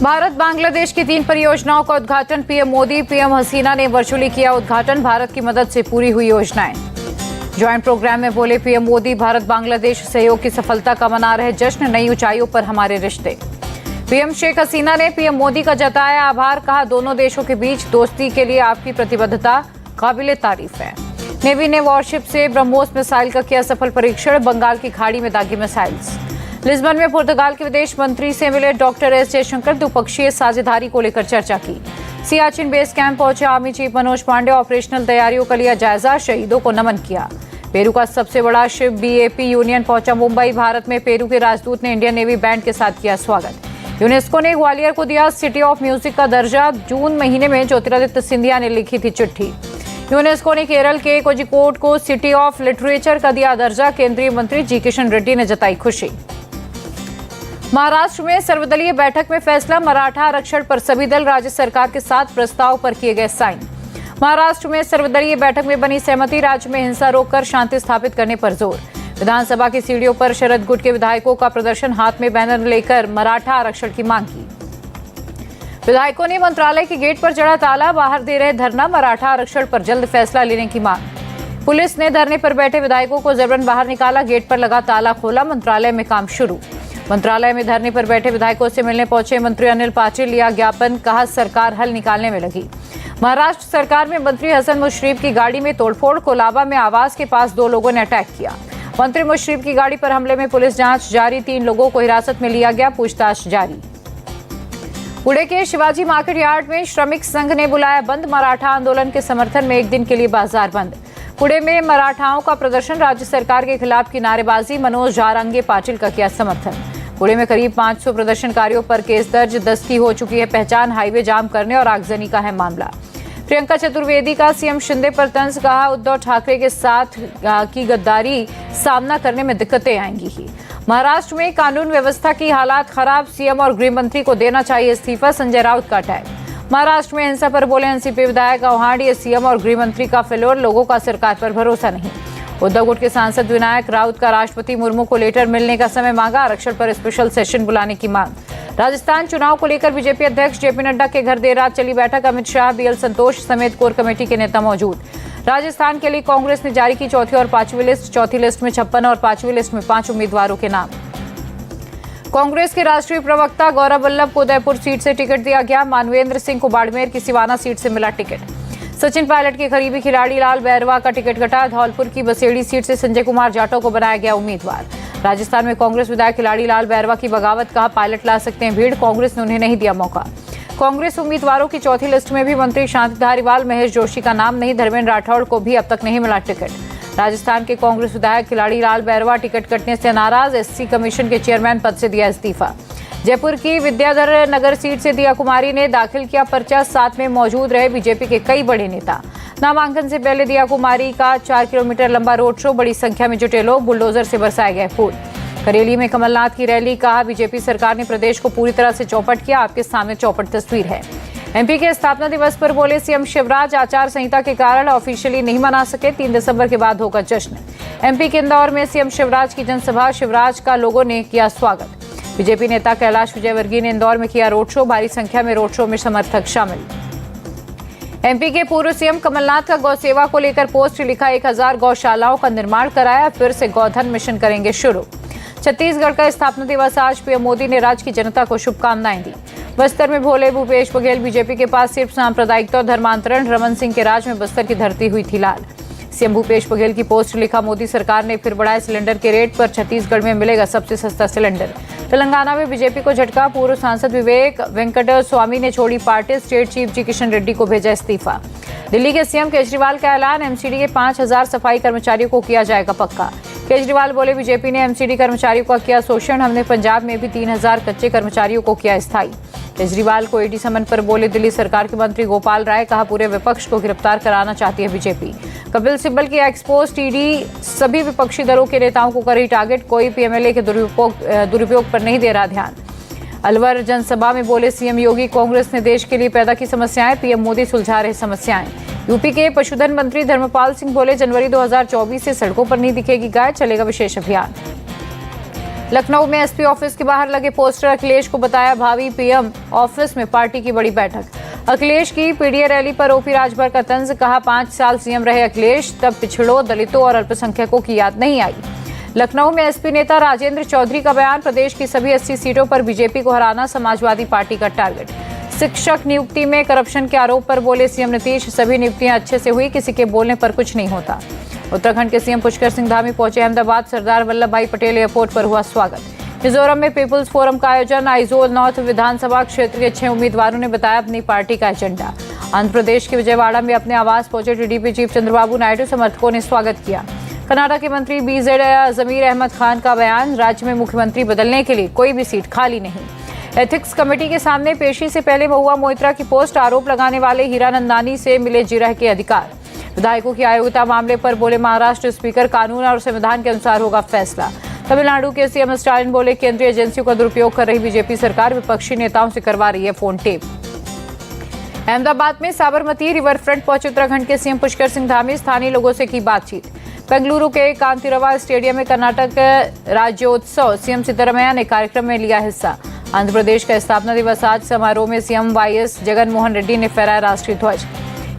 भारत बांग्लादेश की 3 परियोजनाओं का उद्घाटन। पीएम मोदी पीएम हसीना ने वर्चुअली किया उद्घाटन। भारत की मदद से पूरी हुई योजनाएं। ज्वाइंट प्रोग्राम में बोले पीएम मोदी, भारत बांग्लादेश सहयोग की सफलता का मना रहे जश्न, नई ऊंचाइयों पर हमारे रिश्ते। पीएम शेख हसीना ने पीएम मोदी का जताया आभार, कहा दोनों देशों के बीच दोस्ती के लिए आपकी प्रतिबद्धता काबिले तारीफ है। नेवी ने वॉरशिप से ब्रह्मोस मिसाइल का किया सफल परीक्षण। बंगाल की खाड़ी में दागी मिसाइल्स। लिस्बन में पुर्तगाल के विदेश मंत्री से मिले डॉक्टर एस जयशंकर, द्विपक्षीय साझेदारी को लेकर चर्चा की। सियाचिन बेस कैंप पहुंचे army chief Manoj Pande, operational तैयारियों का लिया जायजा, शहीदों को नमन किया। पेरू का सबसे बड़ा शिप बीएपी यूनियन पहुंचा मुंबई। भारत में पेरू के राजदूत ने इंडियन नेवी बैंड के साथ किया स्वागत। यूनेस्को ने ग्वालियर को दिया सिटी ऑफ म्यूजिक का दर्जा। जून महीने में ज्योतिरादित्य सिंधिया ने लिखी थी चिट्ठी। यूनेस्को ने केरल के कोझिकोड को सिटी ऑफ लिटरेचर का दिया दर्जा। केंद्रीय मंत्री जी किशन रेड्डी ने जताई खुशी। महाराष्ट्र में सर्वदलीय बैठक में फैसला। मराठा आरक्षण पर सभी दल राज्य सरकार के साथ प्रस्ताव पर किए गए साइन। महाराष्ट्र में सर्वदलीय बैठक में बनी सहमति। राज्य में हिंसा रोककर शांति स्थापित करने पर जोर। विधानसभा की सीढ़ियों पर शरद गुट के विधायकों का प्रदर्शन, हाथ में बैनर लेकर मराठा आरक्षण की मांग की। विधायकों ने मंत्रालय के गेट पर जड़ा ताला, बाहर दे रहे धरना। मराठा आरक्षण पर जल्द फैसला लेने की मांग। पुलिस ने धरने पर बैठे विधायकों को जबरन बाहर निकाला। गेट पर लगा ताला खोला। मंत्रालय में काम शुरू। मंत्रालय में धरने पर बैठे विधायकों से मिलने पहुंचे मंत्री अनिल पाटिल, लिया ज्ञापन, कहा सरकार हल निकालने में लगी। महाराष्ट्र सरकार में मंत्री हसन मुश्रीफ की गाड़ी में तोड़फोड़। कोलाबा में आवास के पास 2 लोगों ने अटैक किया। मंत्री मुश्रीफ की गाड़ी पर हमले में पुलिस जांच जारी। 3 लोगों को हिरासत में लिया गया, पूछताछ जारी। पुणे के शिवाजी मार्केट यार्ड में श्रमिक संघ ने बुलाया बंद। मराठा आंदोलन के समर्थन में 1 दिन के लिए बाजार बंद। पुणे में मराठाओं का प्रदर्शन, राज्य सरकार के खिलाफ की नारेबाजी। मनोज जारंगे पाटिल का किया समर्थन। पुणे में करीब 500 प्रदर्शनकारियों पर केस दर्ज। 10 की हो चुकी है पहचान। हाईवे जाम करने और आगजनी का है मामला। प्रियंका चतुर्वेदी का सीएम शिंदे पर तंज, कहा उद्धव ठाकरे के साथ की गद्दारी सामना करने में दिक्कतें आएंगी ही। महाराष्ट्र में कानून व्यवस्था की हालात खराब। सीएम और गृह मंत्री को देना चाहिए इस्तीफा। संजय राउत का अटैक। महाराष्ट्र में हिंसा पर बोले एनसीपी विधायक आव्हाड, ये सीएम और गृह मंत्री का फेलोर, लोगों का सरकार पर भरोसा नहीं। उद्धव गुट के सांसद विनायक राउत का राष्ट्रपति मुर्मू को लेटर मिलने का समय मांगा। आरक्षण पर स्पेशल सेशन बुलाने की मांग। राजस्थान चुनाव को लेकर बीजेपी अध्यक्ष जेपी नड्डा के घर देर रात चली बैठक। अमित शाह, बीएल संतोष समेत कोर कमेटी के नेता मौजूद। राजस्थान के लिए कांग्रेस ने जारी की चौथी और 5वीं लिस्ट। चौथी लिस्ट में 56 और 5वीं लिस्ट में 5 उम्मीदवारों के नाम। कांग्रेस के राष्ट्रीय प्रवक्ता गौरव वल्लभ को उदयपुर सीट से टिकट दिया गया। मानवेंद्र सिंह को बाड़मेर की सिवाना सीट से मिला टिकट। सचिन पायलट के करीबी खिलाड़ी लाल बैरवा का टिकट कटा। धौलपुर की बसेड़ी सीट से संजय कुमार जाटव को बनाया गया उम्मीदवार। राजस्थान में कांग्रेस विधायक खिलाड़ी लाल बैरवा की बगावत, कहा पायलट ला सकते हैं भीड़, कांग्रेस ने उन्हें नहीं दिया मौका। कांग्रेस उम्मीदवारों की चौथी लिस्ट में भी मंत्री शांति धारीवाल, महेश जोशी का नाम नहीं। धर्मेंद्र राठौड़ को भी अब तक नहीं मिला टिकट। राजस्थान के कांग्रेस विधायक खिलाड़ी लाल बैरवा टिकट कटने से नाराज। एससी कमीशन के चेयरमैन पद से दिया इस्तीफा। जयपुर की विद्याधर नगर सीट से दिया कुमारी ने दाखिल किया पर्चा। साथ में मौजूद रहे बीजेपी के कई बड़े नेता। नामांकन से पहले दिया कुमारी का 4 किलोमीटर लंबा रोड शो। बड़ी संख्या में जुटे लोग, बुलडोजर से बरसाए गए फूल। करेली में कमलनाथ की रैली, कहा बीजेपी सरकार ने प्रदेश को पूरी तरह से चौपट किया। आपके सामने चौपट तस्वीर है। एमपी के स्थापना दिवस पर बोले सीएम शिवराज, आचार संहिता के कारण ऑफिशियली नहीं मना सके। 3 दिसंबर के बाद होगा जश्न। एमपी के इंदौर में सीएम शिवराज की जनसभा, शिवराज का लोगों ने किया स्वागत। बीजेपी नेता कैलाश विजयवर्गीय ने इंदौर में किया रोड शो। भारी संख्या में रोड शो में समर्थक शामिल। एमपी के पूर्व सीएम कमलनाथ का गौ सेवा को लेकर पोस्ट लिखा। 1000 गौशालाओं का निर्माण कराया। फिर से गोधन मिशन करेंगे शुरू। छत्तीसगढ़ का स्थापना दिवस आज। पीएम मोदी ने राज्य की जनता को शुभकामनाएं दी। बस्तर में भोले भूपेश बघेल, बीजेपी के पास सिर्फ सांप्रदायिकता और धर्मांतरण। रमन सिंह के राज में बस्तर की धरती हुई थी लाल। सीएम भूपेश बघेल की पोस्ट लिखा, मोदी सरकार ने फिर बढ़ाए सिलेंडर के रेट पर। छत्तीसगढ़ में मिलेगा सबसे सस्ता सिलेंडर। तेलंगाना में बीजेपी को झटका। पूर्व सांसद विवेक वेंकट स्वामी ने छोड़ी पार्टी। स्टेट चीफ जी किशन रेड्डी को भेजा इस्तीफा। दिल्ली के सीएम केजरीवाल का ऐलान, एमसीडी के 5000 सफाई कर्मचारियों को किया जाएगा पक्का। केजरीवाल बोले बीजेपी ने एमसीडी कर्मचारियों का किया शोषण। हमने पंजाब में भी 3000 कच्चे कर्मचारियों को किया स्थायी। केजरीवाल को ईडी समन पर बोले दिल्ली सरकार के मंत्री गोपाल राय, कहा पूरे विपक्ष को गिरफ्तार कराना चाहती है बीजेपी। कपिल सिब्बल की एक्सपोस्ट, ईडी सभी विपक्षी दलों के नेताओं को करी टारगेट। कोई पीएमएलए के दुरुपयोग पर नहीं दे रहा ध्यान। अलवर जनसभा में बोले सीएम योगी, कांग्रेस ने देश के लिए पैदा की समस्याएं, पीएम मोदी सुलझा रहे समस्याएं। यूपी के पशुधन मंत्री धर्मपाल सिंह बोले जनवरी 2024 से सड़कों पर नहीं दिखेगी गाय, चलेगा विशेष अभियान। लखनऊ में एसपी ऑफिस के बाहर लगे पोस्टर, अखिलेश को बताया भावी पीएम, ऑफिस में पार्टी की बड़ी बैठक। अखिलेश की पीडीए रैली पर ओपी राजभर का तंज, कहा 5 साल सीएम रहे अखिलेश, तब पिछड़ों, दलितों और अल्पसंख्यकों की याद नहीं आई। लखनऊ में एसपी नेता राजेंद्र चौधरी का बयान, प्रदेश की सभी 80 सीटों पर बीजेपी को हराना समाजवादी पार्टी का टारगेट। शिक्षक नियुक्ति में करप्शन के आरोप पर बोले सीएम नीतीश, सभी नियुक्तियां अच्छे से हुई, किसी के बोलने पर कुछ नहीं होता। उत्तराखंड के सीएम पुष्कर सिंह धामी पहुंचे अहमदाबाद, सरदार वल्लभ भाई पटेल एयरपोर्ट पर हुआ स्वागत। मिजोरम में पीपुल्स फोरम का आयोजन, आइजोल नॉर्थ विधानसभा क्षेत्र के 6 उम्मीदवारों ने बताया अपनी पार्टी का एजेंडा। आंध्र प्रदेश के विजयवाड़ा में अपने आवास पहुंचे टीडीपी चीफ चंद्रबाबू नायडू, समर्थकों ने स्वागत किया। कर्नाटक के मंत्री बीजेड जमीर अहमद खान का बयान, राज्य में मुख्यमंत्री बदलने के लिए कोई भी सीट खाली नहीं। एथिक्स कमेटी के सामने पेशी से पहले महुआ मोइत्रा की पोस्ट, आरोप लगाने वाले हीरानंदानी से मिले जिरह के अधिकार। विधायकों की अयोग्यता मामले पर बोले महाराष्ट्र स्पीकर, कानून और संविधान के अनुसार होगा फैसला। तमिलनाडु के सीएम स्टालिन बोले केंद्रीय एजेंसियों का दुरुपयोग कर रही बीजेपी सरकार विपक्षी नेताओं से करवा रही है फोन टेप। अहमदाबाद में साबरमती रिवर फ्रंट पहुंचे उत्तराखंड के सीएम पुष्कर सिंह धामी, स्थानीय लोगों से की बातचीत। बेंगलुरु के कांतिरवा स्टेडियम में कर्नाटक राज्योत्सव, सीएम सिद्धरमैया ने कार्यक्रम में लिया हिस्सा। आंध्र प्रदेश का स्थापना दिवस आज, समारोह में सीएम वाईएस जगनमोहन रेड्डी ने फहराया राष्ट्रीय ध्वज।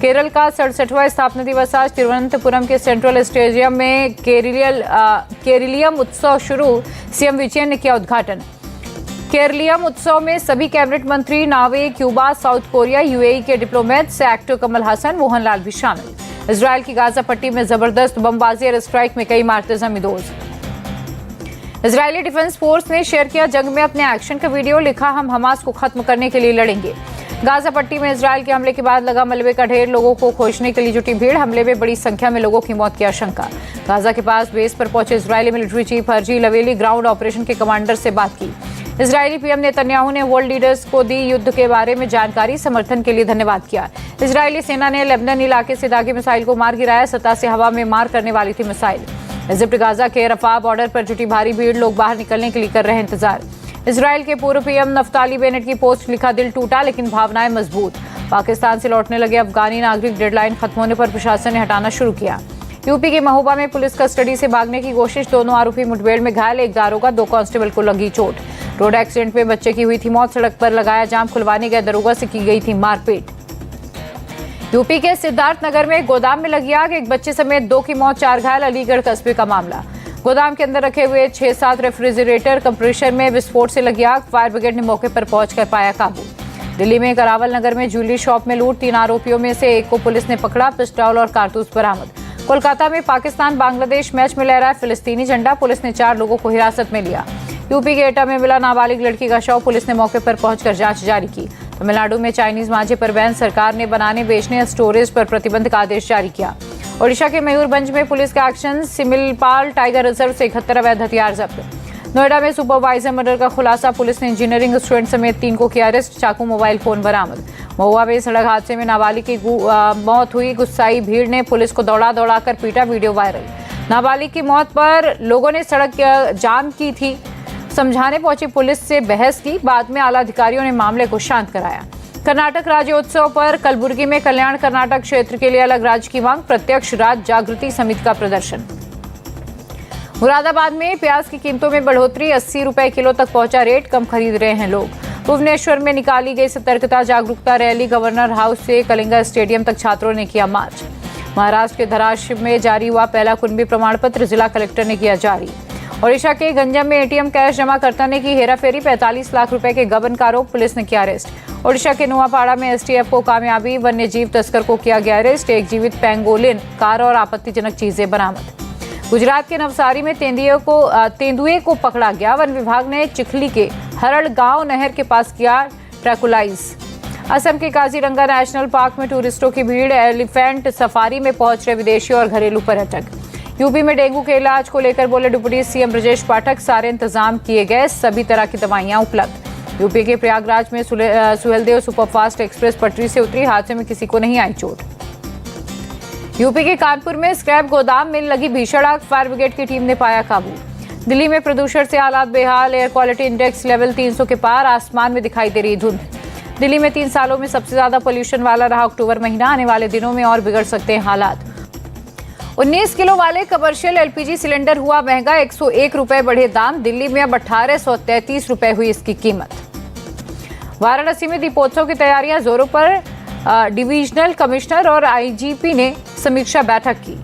केरल का 67वां स्थापना दिवस आज, तिरुवनंतपुरम के सेंट्रल स्टेडियम में केरलियम उत्सव शुरू, सीएम विजयन ने किया उद्घाटन। केरलियम उत्सव में सभी कैबिनेट मंत्री, Norway, Cuba, south Korea, UAE के डिप्लोमेट्स, एक्टर कमल हसन, मोहनलाल भी शामिल। इजराइल की गाजा पट्टी में जबरदस्त बमबाजी और स्ट्राइक में कई मारते जमींदोज। इजरायली डिफेंस फोर्स ने शेयर किया जंग में अपने एक्शन का वीडियो, लिखा हम हमास को खत्म करने के लिए लड़ेंगे। गाजा पट्टी में इजरायल के हमले के बाद लगा मलबे का ढेर, लोगों को खोजने के लिए जुटी भीड़, हमले में बड़ी संख्या में लोगों की मौत की आशंका। गाजा के पास बेस पर पहुंचे Israeli military chief Herzi Halevi, ground operation के कमांडर से बात की। इजरायली पीएम नेतन्याहू ने वर्ल्ड लीडर्स को दी युद्ध के बारे में जानकारी, समर्थन के लिए धन्यवाद किया। इजरायली सेना ने लेबनान इलाके से दागी मिसाइल को मार गिराया, सतह से हवा में मार करने वाली थी मिसाइल। इजिप्ट गाजा के रफा बॉर्डर पर जुटी भारी भीड़, लोग बाहर निकलने के लिए कर रहे हैं इंतजार। इजरायल के पूर्व पीएम नफ्ताली बेनेट की पोस्ट, लिखा दिल टूटा लेकिन भावनाएं मजबूत। पाकिस्तान से लौटने लगे अफगानी नागरिक, डेडलाइन खत्म होने पर प्रशासन ने हटाना शुरू किया। यूपी के महोबा में पुलिस कस्टडी से भागने की कोशिश, दोनों आरोपी मुठभेड़ में घायल, एक दारोगा, 2 कांस्टेबल को लगी चोट। रोड एक्सीडेंट में बच्चे की हुई थी मौत, सड़क पर लगाया जाम, खुलवाने गए दरोगा से की गई थी मारपीट। यूपी के सिद्धार्थनगर में गोदाम में लगी आग, एक बच्चे समेत 2 की मौत, 4 घायल, अलीगढ़ कस्बे का मामला। गोदाम के अंदर रखे हुए 6-7 रेफ्रिजरेटर कंप्रेसर में विस्फोट से लगी आग, फायर ब्रिगेड ने मौके पर पहुंचकर पाया काबू। दिल्ली में करावल नगर में ज्वेलरी शॉप में लूट, 3 आरोपियों में से एक को पुलिस ने पकड़ा, पिस्टल और कारतूस बरामद। कोलकाता में पाकिस्तान बांग्लादेश मैच में लहराया फिलिस्तीनी झंडा, पुलिस ने 4 लोगों को हिरासत में लिया। यूपी के एटा में मिला नाबालिग लड़की का शव, पुलिस ने मौके पर पहुंचकर जांच जारी की। तमिलनाडु में चाइनीज मांझे पर बैन, सरकार ने बनाने, बेचने, स्टोरेज पर प्रतिबंध का आदेश जारी किया। ओडिशा के मयूरभंज में पुलिस का एक्शन, सिमिलपाल टाइगर रिजर्व से 71 अवैध हथियार जब्त। नोएडा में सुपरवाइजर मर्डर का खुलासा, पुलिस ने इंजीनियरिंग स्टूडेंट समेत 3 को किया अरेस्ट, चाकू, मोबाइल फोन बरामद। महुआ में सड़क हादसे में नाबालिग की मौत हुई, गुस्साई भीड़ ने पुलिस को दौड़ा कर पीटा, वीडियो वायरल। नाबालिग की मौत पर लोगों ने सड़क जाम की थी, समझाने पहुंची पुलिस से बहस की, बाद में आला अधिकारियों ने मामले को शांत कराया। कर्नाटक राज्योत्सव पर कलबुर्गी में कल्याण कर्नाटक क्षेत्र के लिए अलग राज्य की मांग, प्रत्यक्ष राज्य जागृति समिति का प्रदर्शन। मुरादाबाद में प्याज की कीमतों में बढ़ोतरी, 80 रुपए किलो तक पहुंचा रेट, कम खरीद रहे हैं लोग। भुवनेश्वर में निकाली गई सतर्कता जागरूकता रैली, गवर्नर हाउस से कलिंगा स्टेडियम तक छात्रों ने किया मार्च। महाराष्ट्र के धाराशिव में जारी हुआ पहला कुनबी प्रमाण पत्र, जिला कलेक्टर ने किया जारी। ओडिशा के गंजम में एटीएम कैश जमा करने की हेराफेरी, 45 लाख रुपए के गबन का आरोप, पुलिस ने किया अरेस्ट। ओडिशा के नुआपाड़ा में एसटीएफ को कामयाबी, वन्य जीव तस्कर को किया गया अरेस्ट, एक जीवित पेंगोलिन, कार और आपत्तिजनक चीजें बरामद। गुजरात के नवसारी में तेंदुए को पकड़ा गया, वन विभाग ने चिखली के हरड़ गांव नहर के पास किया ट्रैकुलाइज। असम के काजीरंगा नेशनल पार्क में टूरिस्टों की भीड़, एलिफेंट सफारी में पहुंच रहे विदेशी और घरेलू पर्यटक। यूपी में डेंगू के इलाज को लेकर बोले डिप्टी सीएम ब्रजेश पाठक, सारे इंतजाम किए गए, सभी तरह की दवाइयां उपलब्ध। यूपी के प्रयागराज में सुहेलदेव सुपरफास्ट एक्सप्रेस पटरी से उतरी, हादसे में किसी को नहीं आई चोट। यूपी के कानपुर में स्क्रैप गोदाम में लगी भीषण आग, फायर ब्रिगेड की टीम ने पाया काबू। दिल्ली में प्रदूषण से हालात बेहाल, एयर क्वालिटी इंडेक्स लेवल 300 के पार, आसमान में दिखाई दे रही धुंध। दिल्ली में 3 सालों में सबसे ज्यादा पोल्यूशन वाला रहा अक्टूबर महीना, आने वाले दिनों में और बिगड़ सकते हैं हालात। 19 किलो वाले कमर्शियल एलपीजी सिलेंडर हुआ महंगा, 101 रुपए बढ़े दाम। दिल्ली में अब 1833 रुपए हुई इसकी कीमत। वाराणसी में दीपोत्सव की तैयारियां जोरों पर। डिविजनल कमिश्नर और आईजीपी ने समीक्षा बैठक की।